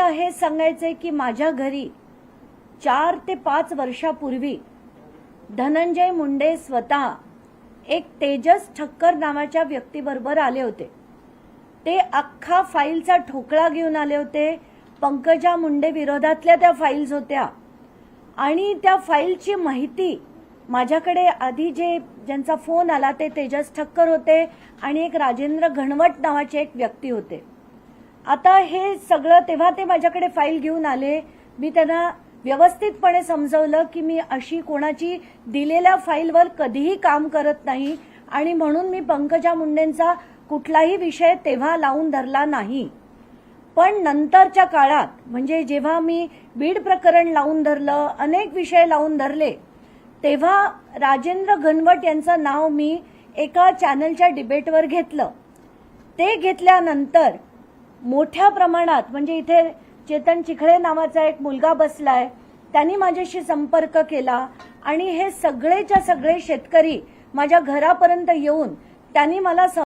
हे सांगायचंय की माझ्या घरी 4 ते 5 वर्षापूर्वी धनंजय मुंडे स्वतः एक तेजस ठक्कर नावाच्या व्यक्तीबरोबर आले होते. ते अख्खा फाईलचा ठोकळा घेऊन आले होते. पंकजा मुंडे विरोधातल्या त्या फाईल्स होत्या आणि त्या फाईलची माहिती माझ्याकडे आधी ज्यांचा फोन आला ते तेजस ठक्कर होते आणि एक राजेंद्र घनवट नावाचे एक व्यक्ती होते. आता हे सगळं तेव्हा ते माझ्याकडे फाईल घेऊन आले. मी त्यांना व्यवस्थितपणे समजवलं की मी अशी कोणाची दिलेल्या फाईलवर कधीही काम करत नाही आणि म्हणून मी पंकजा मुंडेंचा कुठलाही विषय तेव्हा लावून धरला नाही. पण नंतरच्या काळात म्हणजे जेव्हा मी बीड प्रकरण लावून धरलं, अनेक विषय लावून धरले, तेव्हा राजेंद्र घनवट यांचं नाव मी एका चॅनलच्या डिबेटवर घेतलं. ते घेतल्यानंतर मोठ्या प्रमाणात म्हणजे इथे चेतन चिखळे नावाचा एक मुलगा बसलाय, त्यांनी माझ्याशी संपर्क केला आणि हे सगळेच्या सगळे शेतकरी माझ्या घरापर्यंत येऊन त्यांनी मला